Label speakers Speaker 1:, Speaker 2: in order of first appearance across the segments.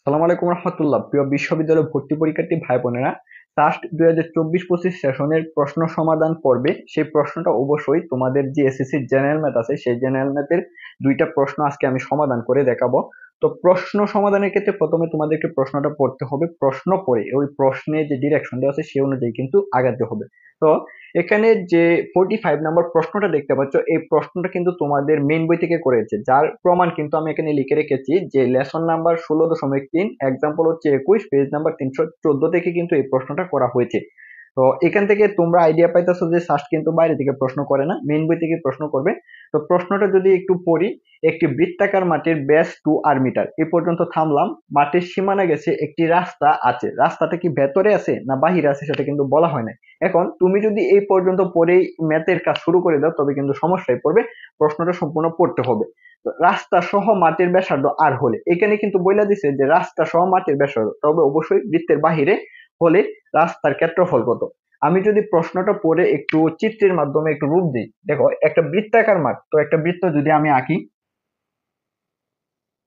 Speaker 1: সালাম আলাইকুম রহমতুল্লাহ। প্রিয় বিশ্ববিদ্যালয় ভর্তি পরীক্ষার্থী ভাই বোনেরা, লাস্ট 2024-25 সেশনের প্রশ্ন সমাধান পর্বে সেই প্রশ্নটা অবশ্যই তোমাদের যে এসএসসি জেনারেল ম্যাথ আছে সেই জেনারেল ম্যাথের দুইটা প্রশ্ন আজকে আমি সমাধান করে দেখাবো। তো প্রশ্ন সমাধানের ক্ষেত্রে প্রথমে তোমাদেরকে প্রশ্নটা পড়তে হবে, প্রশ্ন পড়ে ওই প্রশ্নে যে ডিরেকশন দেওয়া আছে সেই অনুযায়ী কিন্তু আগাতে হবে। তো এখানে যে 45 নম্বর প্রশ্নটা দেখতে পাচ্ছ, এই প্রশ্নটা কিন্তু তোমাদের মেইন বই থেকে করেছে, যার প্রমাণ কিন্তু আমি এখানে লিখে রেখেছি যে লেসন নাম্বার 16.3 এক্সাম্পল হচ্ছে 21 পেজ নাম্বার 314 থেকে কিন্তু এই প্রশ্নটা করা হয়েছে। তো এখান থেকে তোমরা আইডিয়া পাইতেছো যে সাস্ট কিন্তু বাইরে থেকে প্রশ্ন করে না, মেইন বই থেকে প্রশ্ন করবে। তো প্রশ্নটা যদি একটু পড়ি, একটি বৃত্তাকার মাটির ব্যাস 2 মিটার, এ পর্যন্ত থামলাম। মাটির সীমানা গেছে একটি রাস্তা আছে, রাস্তাটা কি ভেতরে আছে না বাহিরে আছে সেটা কিন্তু বলা হয় না। এখন তুমি যদি এই পর্যন্ত পড়েই ম্যাথের কাজ শুরু করে দাও তবে কিন্তু সমস্যায় পড়বে, প্রশ্নটা সম্পূর্ণ পড়তে হবে। তো রাস্তা সহ মাটির ব্যাসার্ধ আর হলে, এখানে কিন্তু বইলা দিছে যে রাস্তা সহ মাটির ব্যাসার্ধ, তবে অবশ্যই বৃত্তের বাহিরে হলে রাস্তার ক্ষেত্রফল কত। আমি যদি প্রশ্নটা পড়ে একটু চিত্রের মাধ্যমে একটু রূপ দিই, দেখো একটা বৃত্তাকার মাঠ, তো একটা বৃত্ত যদি আমি আঁকি,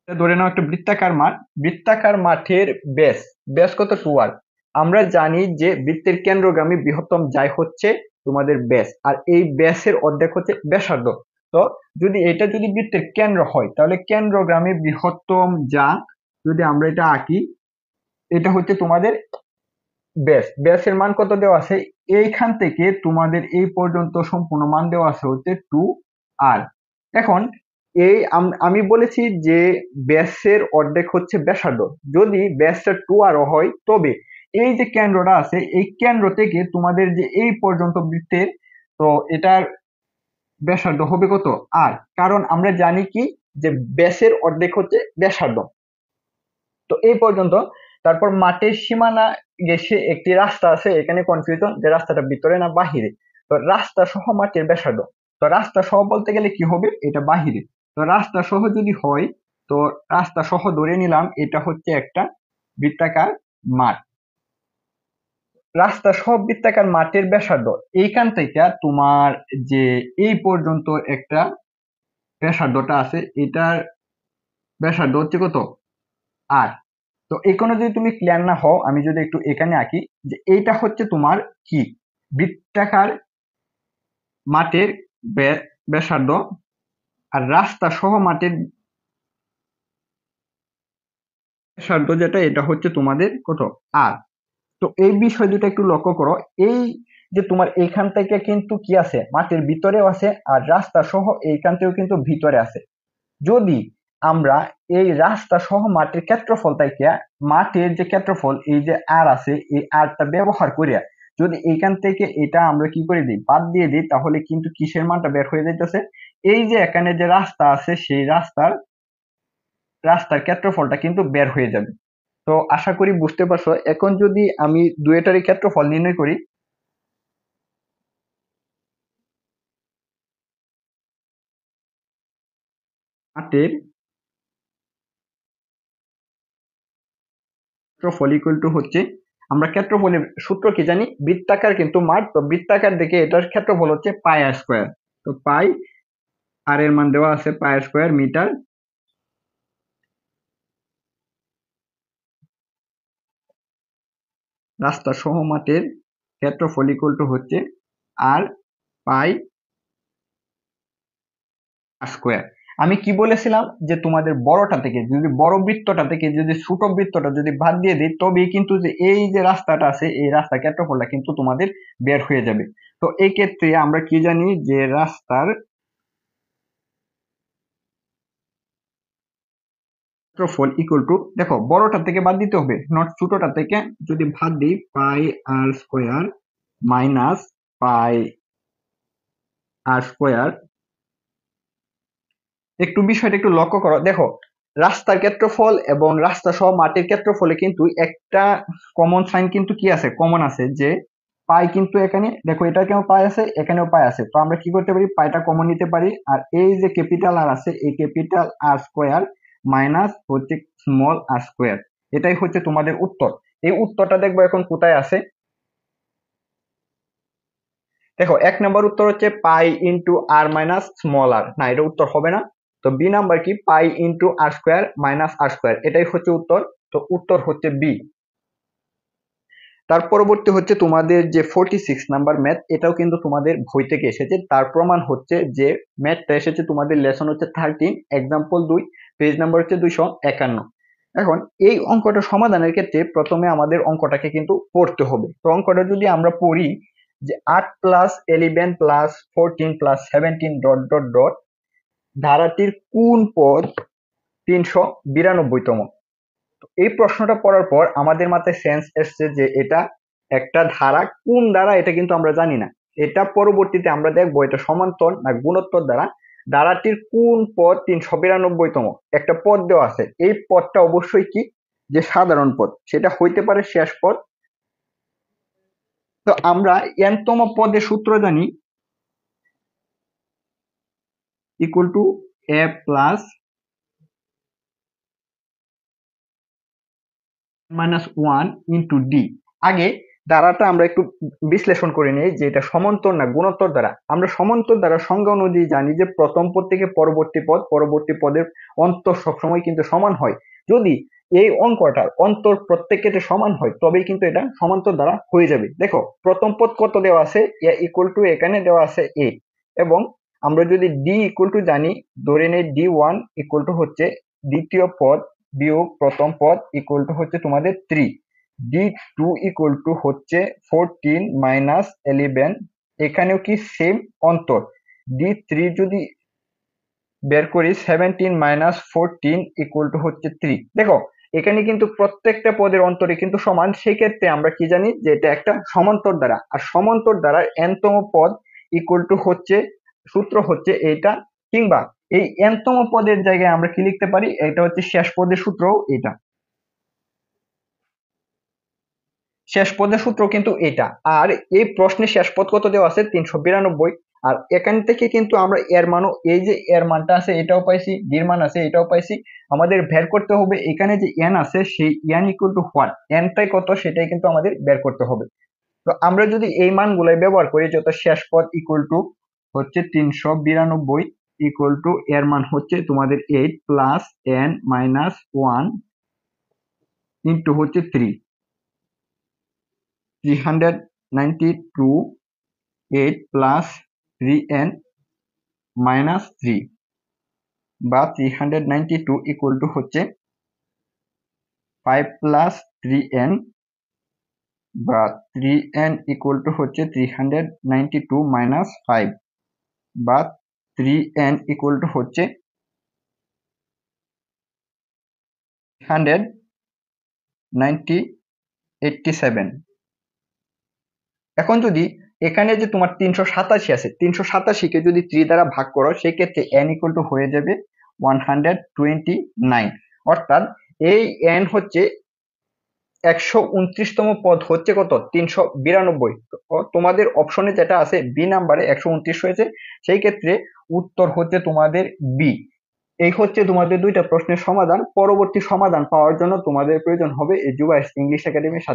Speaker 1: ধরে নাও একটা বৃত্তাকার মাঠ, বৃত্তাকার মাঠের ব্যাস, ব্যাস কত 2r। আমরা জানি যে বৃত্তের কেন্দ্রগামী বৃহত্তম যাই হচ্ছে তোমাদের ব্যাস, আর এই ব্যাসের অর্ধেক হচ্ছে ব্যাসার্ধ। তো যদি এটা যদি বৃত্তের কেন্দ্র হয় তাহলে কেন্দ্রগামী বৃহত্তম যা, যদি আমরা এটা আঁকি, এটা হচ্ছে তোমাদের ব্যাস। ব্যাসের মান কত দেওয়া আছে, এইখান থেকে তোমাদের এই পর্যন্ত সম্পূর্ণ মান দেওয়া আছে হচ্ছে 2r। এখন এই আমি বলেছি যে ব্যাসের অর্ধেক হচ্ছে ব্যাসার্ধ। যদি ব্যাসটা 2r হয় তবে এই যে কেন্দ্রটা আছে এই কেন্দ্র থেকে তোমাদের যে এই পর্যন্ত বৃত্তের, তো এটার ব্যাসার্ধ হবে কত আর, কারণ আমরা জানি কি যে ব্যাসের অর্ধেক হচ্ছে ব্যাসার্ধ। তো এই পর্যন্ত। তারপর মাঠের সীমানা গেছে একটি রাস্তা আছে, এখানে কনফিউশন যে রাস্তাটা ভিতরে না বাহিরে। তো রাস্তা সহ মাঠের ব্যাসার্ধ, তো রাস্তা সহ বলতে গেলে কি হবে, এটা বাহিরে। তো রাস্তা সহ যদি হয়, তো রাস্তা সহ ধরে নিলাম এটা হচ্ছে একটা বৃত্তাকার মাঠ। রাস্তা সহ বৃত্তাকার মাঠের ব্যাসার্ধ, এইখান থেকে তোমার যে এই পর্যন্ত একটা ব্যাসার্ধটা আছে, এটার ব্যাসার্ধ হচ্ছে কত আর। তো এখানে যদি তুমি ক্লিয়ার না হও, আমি যদি একটু এখানে আঁকি, যে এইটা হচ্ছে তোমার কি বৃত্তাকার মাঠের ব্যাসার্ধ, আর রাস্তা সহ মাঠের ব্যাসার্ধ যেটা, এটা হচ্ছে তোমাদের কত আর। তো এই বিষয় দুটো একটু লক্ষ্য করো, এই যে তোমার এইখান থেকে কিন্তু কি আছে মাঠের ভিতরেও আছে, আর রাস্তা সহ এইখান থেকেও কিন্তু ভিতরে আছে। যদি আমরা এই রাস্তা সহ মাঠের ক্ষেত্রফল থেকে মাঠের যে ক্ষেত্রফল এই যে আর আছে এই আরটা ব্যবহার করিয়া যদি এইখান থেকে এটা আমরা কি করে দিই, বাদ দিয়ে দিই, তাহলে কিন্তু কিসের মানটা বের হয়ে যাইতেছে, এই যে এখানে যে রাস্তা আছে সেই রাস্তার রাস্তার ক্ষেত্রফলটা কিন্তু বের হয়ে যাবে। তো আশা করি বুঝতে পারছো। এখন যদি আমি দুইটারই ক্ষেত্রফল নির্ণয় করি, মাঠের ক্ষেত্রফল ইকুয়াল টু হচ্ছে, আমরা ক্ষেত্রফলের সূত্র কি জানি, বৃত্তাকার কিন্তু মাঠ, তো বৃত্তাকার দেখে এটার ক্ষেত্রফল হচ্ছে পাই আর স্কোয়ার। তো পাই আর এর মান দেওয়া আছে পাই আর স্কোয়ার মিটার। রাস্তা সহ মাঠের ক্ষেত্রফল ইকুয়াল টু হচ্ছে আর পাই আর স্কোয়ার। আমি কি বলেছিলাম যে তোমাদের বড়টা থেকে যদি বড় বৃত্তটা থেকে যদি ছোট বৃত্তটা যদি বাদ দিয়ে দিই তবেই কিন্তু যে এই যে রাস্তাটা আছে এই রাস্তার ক্ষেত্রফলটা কিন্তু তোমাদের বের হয়ে যাবে। তো এই ক্ষেত্রে আমরা কি জানি যে রাস্তার ক্ষেত্রফল ইকুয়াল টু, দেখো বড়টা থেকে বাদ দিতে হবে নট ছোটটা থেকে, যদি বাদ দিই পাই আর স্কোয়ার মাইনাস পাই আর স্কোয়ার। একটু বিষয়টা একটু লক্ষ্য করো, দেখো রাস্তার ক্ষেত্রফল এবং রাস্তা সহ মাটির ক্ষেত্রফলে কিন্তু একটা কমন সাইন কিন্তু কি আছে, কমন আছে যে পাই, কিন্তু এখানে দেখো এটা কেউ পাই আছে এখানেও পাই আছে, তো আমরা কি করতে পারি পাইটা কমন নিতে পারি, আর এই যে ক্যাপিটাল আর আছে এই ক্যাপিটাল আর স্কোয়ার মাইনাস হচ্ছে স্মল আর স্কোয়ার, এটাই হচ্ছে তোমাদের উত্তর। এই উত্তরটা দেখবো এখন কোথায় আছে, দেখো 1 নম্বর উত্তর হচ্ছে পাই ইন্টু আর মাইনাস স্মল আর, না এটা উত্তর হবে না। তো বি নাম্বার কি পাই ইন্টু আর স্কোয়ার মাইনাস আর স্কোয়ার, এটাই হচ্ছে উত্তর। তো উত্তর হচ্ছে বি। তার পরবর্তী হচ্ছে তোমাদের যে 46 নাম্বার ম্যাথ, এটাও কিন্তু তোমাদের বই থেকে এসেছে। তার প্রমাণ হচ্ছে যে ম্যাথটা এসেছে তোমাদের লেসন হচ্ছে 13, এক্সাম্পল 2, পেজ নাম্বার হচ্ছে 251। এখন এই অঙ্কটা সমাধানের ক্ষেত্রে প্রথমে আমাদের অঙ্কটাকে কিন্তু পড়তে হবে। তো অঙ্কটা যদি আমরা পড়ি যে 8 plus 11 plus 14 plus 17 dot dot dot ধারাটির কোন পদ 392তম। এই প্রশ্নটা পড়ার পর আমাদের মাথায় সেন্স এসছে যে এটা একটা ধারা, কোন দ্বারা এটা কিন্তু আমরা জানি না। এটা পরবর্তীতে আমরা দেখবো এটা সমান্তর না গুণোত্তর দ্বারা। ধারাটির কোন পদ 392তম, একটা পদ দেওয়া আছে, এই পদটা অবশ্যই কি যে সাধারণ পদ, সেটা হইতে পারে শেষ পদ। তো আমরা n তম পদের সূত্র জানি, equal to a plus -1 into D. আগে ধারাটা আমরা একটু বিশ্লেষণ করে নিই যে এটা সমান্তর না গুণোত্তর দ্বারা। আমরা সমান্তর দ্বারা সংজ্ঞা অনুযায়ী জানি যে প্রথম পদ থেকে পরবর্তী পদ, পরবর্তী পদের অন্তর সবসময় কিন্তু সমান হয়। যদি এই অঙ্কটার অন্তর প্রত্যেক ক্ষেত্রে সমান হয় তবেই কিন্তু এটা সমান্তর দ্বারা হয়ে যাবে। দেখো প্রথম পদ কত দেওয়া আছে, এ ইকুয়াল টু এখানে দেওয়া আছে এ, এবং আমরা যদি ডি ইকুয়াল টু জানি, ধরে নেই d1 ইকুয়াল টু হচ্ছে দ্বিতীয় পদ বিয়োগ প্রথম পদ ইকুয়াল টু হচ্ছে তোমাদের 3, d2 ইকুয়াল টু হচ্ছে 14 মাইনাস 11, এখানেও কি সেম অন্তর। d3 যদি বের করি 17 মাইনাস 14 ইকুয়াল টু হচ্ছে 3। দেখো এখানে কিন্তু প্রত্যেকটা পদের অন্তরে কিন্তু সমান, সেক্ষেত্রে আমরা কি জানি যে এটা একটা সমান্তর দ্বারা। আর সমান্তর দ্বারা n তম পদ ইকুয়াল টু হচ্ছে, সূত্র হচ্ছে এইটা, কিংবা এই n তম পদের জায়গায় আমরা কি লিখতে পারি, এটা হচ্ছে শেষ পদের সূত্র। এটা শেষ পদের সূত্র কিন্তু এটা। আর এই প্রশ্নে শেষ পদ কত দেওয়া আছে 392। আর এখান থেকে কিন্তু আমরা এর মানও, এই যে এর মানটা আছে এটাও পাইছি, ডির মান আছে এটাও পাইছি। আমাদের বের করতে হবে এখানে যে n আছে সেই n ইকুয়াল টু হোয়াট, nটাই কত সেটাই কিন্তু আমাদের বের করতে হবে। তো আমরা যদি এই মানগুলাই ব্যবহার করি, যত শেষ পদ ইকুয়াল টু হচ্ছে 392 ইকুয়াল টু এর মান হচ্ছে তোমাদের 8 প্লাস n মাইনাস 1 ইন্টু হচ্ছে 392 8 প্লাস 3n মাইনাস 3, বা 392 ইকুয়াল টু হচ্ছে 5 প্লাস 3n, বা 3n ইকুয়াল টু হচ্ছে 392 মাইনাস 5, বা 3n ইকুয়াল টু হচ্ছে 387। এখন যদি এখানে যে তোমার 387 আছে, 387কে যদি 3 দ্বারা ভাগ করো সেক্ষেত্রে n ইকুয়াল টু হয়ে যাবে 129। অর্থাৎ এই n হচ্ছে 129তম পদ হচ্ছে কত 392। তোমাদের অপশনে যেটা আছে বি নাম্বারে 129 হয়েছে, সেই ক্ষেত্রে উত্তর হচ্ছে তোমাদের বি। এই হচ্ছে তোমাদের দুইটা প্রশ্নের সমাধান। পরবর্তী সমাধান পাওয়ার জন্য তোমাদের প্রয়োজন হবে এই জুবাইর ইংলিশ একাডেমির সাথে